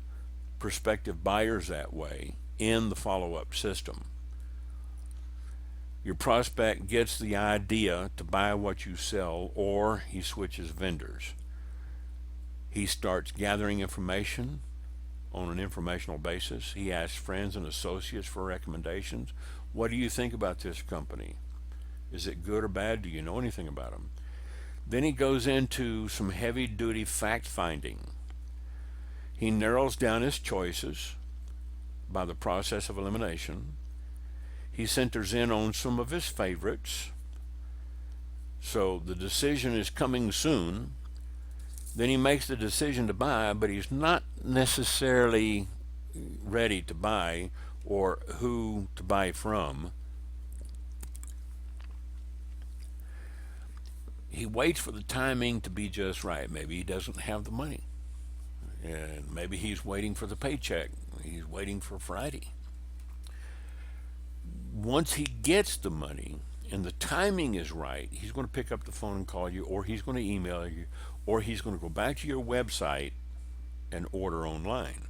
prospective buyers that way in the follow-up system. Your prospect gets the idea to buy what you sell, or he switches vendors. He starts gathering information on an informational basis. He asks friends and associates for recommendations. What do you think about this company? Is it good or bad? Do you know anything about them? Then he goes into some heavy-duty fact-finding. He narrows down his choices by the process of elimination. He centers in on some of his favorites. So the decision is coming soon. Then he makes the decision to buy, but he's not necessarily ready to buy or who to buy from. He waits for the timing to be just right. Maybe he doesn't have the money, and maybe he's waiting for the paycheck. He's waiting for Friday. Once he gets the money and the timing is right, he's going to pick up the phone and call you, or he's going to email you, or he's going to go back to your website and order online.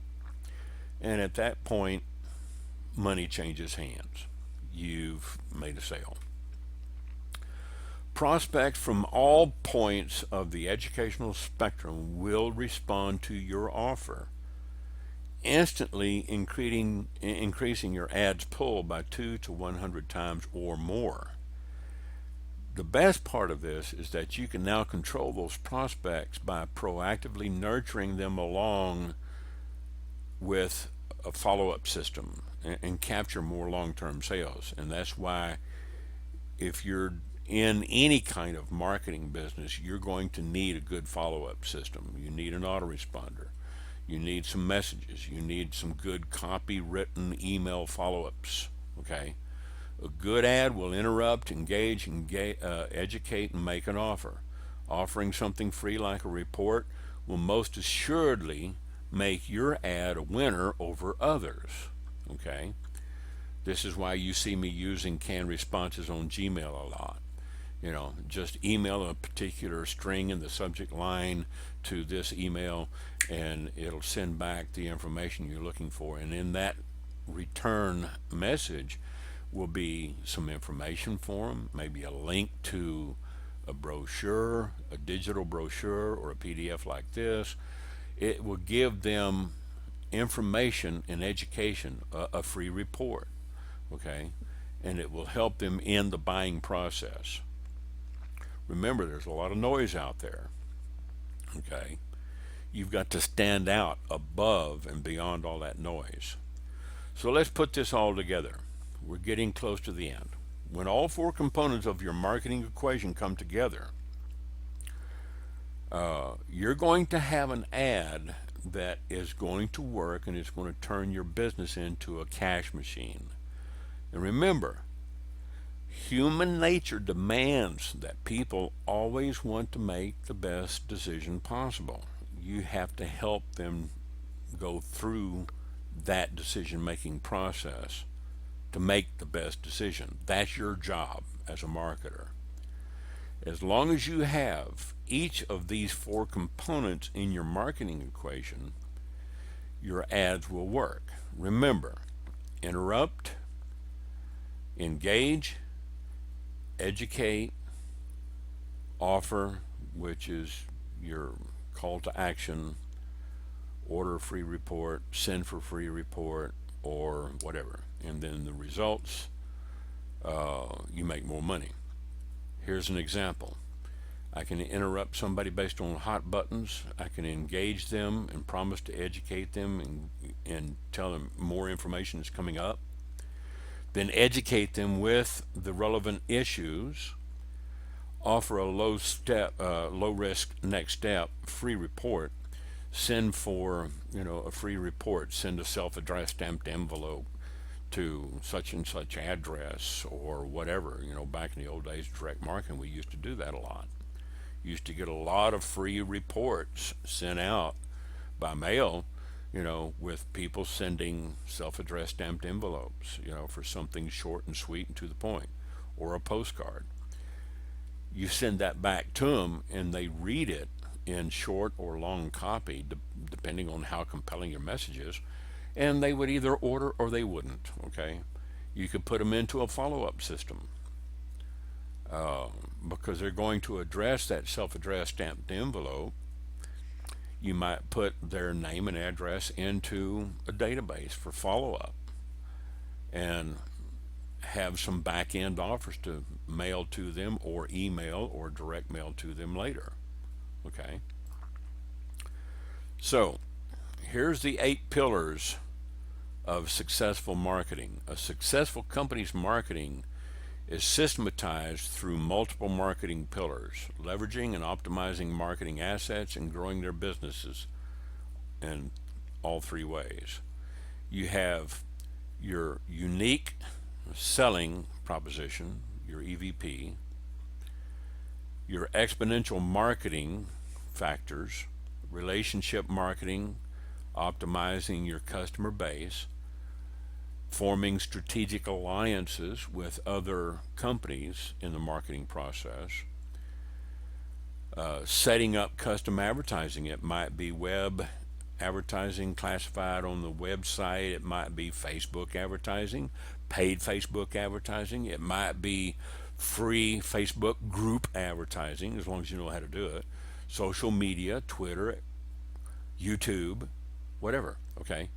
And at that point, money changes hands. You've made a sale. Prospects from all points of the educational spectrum will respond to your offer, instantly increasing your ad's pull by 2 to 100 times or more. The best part of this is that you can now control those prospects by proactively nurturing them along with a follow-up system and capture more long-term sales. And that's why if you're in any kind of marketing business, you're going to need a good follow-up system. You need an autoresponder. You need some messages. You need some good copy-written email follow-ups. Okay? A good ad will interrupt, engage, educate, and make an offer. Offering something free like a report will most assuredly make your ad a winner over others. Okay? This is why you see me using canned responses on Gmail a lot. Just email a particular string in the subject line to this email, and it'll send back the information you're looking for. And in that return message will be some information for them, maybe a link to a brochure, a digital brochure, or a PDF like this. It will give them information and education, a free report, okay? And it will help them in the buying process. Remember, there's a lot of noise out there, okay? You've got to stand out above and beyond all that noise. So let's put this all together. We're getting close to the end. When all four components of your marketing equation come together, you're going to have an ad that is going to work and it's going to turn your business into a cash machine. And remember, human nature demands that people always want to make the best decision possible. You have to help them go through that decision making process to make the best decision. That's your job as a marketer. As long as you have each of these four components in your marketing equation, your ads will work. Remember, interrupt, engage, educate, offer, which is your call to action, order a free report, send for free report, or whatever. And then the results, you make more money. Here's an example. I can interrupt somebody based on hot buttons. I can engage them and promise to educate them and tell them more information is coming up. Then educate them with the relevant issues. Offer a low risk next step, free report. Send for a free report. Send a self-addressed stamped envelope to such and such address or whatever. Back in the old days, direct marketing, we used to do that a lot. Used to get a lot of free reports sent out by mail, with people sending self-addressed stamped envelopes, for something short and sweet and to the point, or a postcard. You send that back to them and they read it in short or long copy, depending on how compelling your message is, and they would either order or they wouldn't, okay? You could put them into a follow-up system because they're going to address that self-addressed stamped envelope. You might put their name and address into a database for follow-up and have some back-end offers to mail to them or email or direct mail to them later, okay? So here's the 8 pillars of successful marketing. A successful company's marketing is systematized through multiple marketing pillars, leveraging and optimizing marketing assets and growing their businesses in all 3 ways. You have your unique selling proposition, your EVP, your exponential marketing factors, relationship marketing, optimizing your customer base, forming strategic alliances with other companies in the marketing process, setting up custom advertising. It might be web advertising classified on the website. It might be Facebook advertising, paid Facebook advertising. It might be free Facebook group advertising, as long as you know how to do it. Social media, Twitter, YouTube, whatever, okay?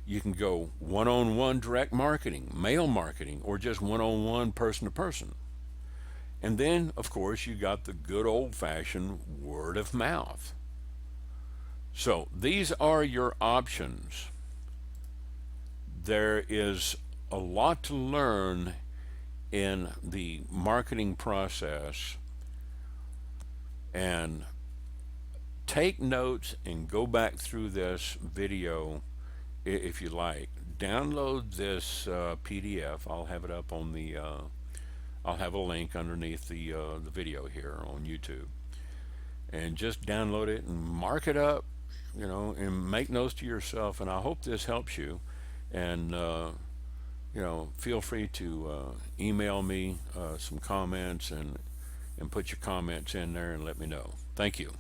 You can go one-on-one direct marketing, mail marketing, or just one-on-one person-to-person. And then, of course, you got the good old-fashioned word of mouth. So these are your options. There is a lot to learn in the marketing process, and take notes and go back through this video if you like. Download this PDF. I'll have it up on the I'll have a link underneath the video here on YouTube, and just download it and mark it up, and make notes to yourself. And I hope this helps you, and feel free to email me some comments and put your comments in there and let me know. Thank you.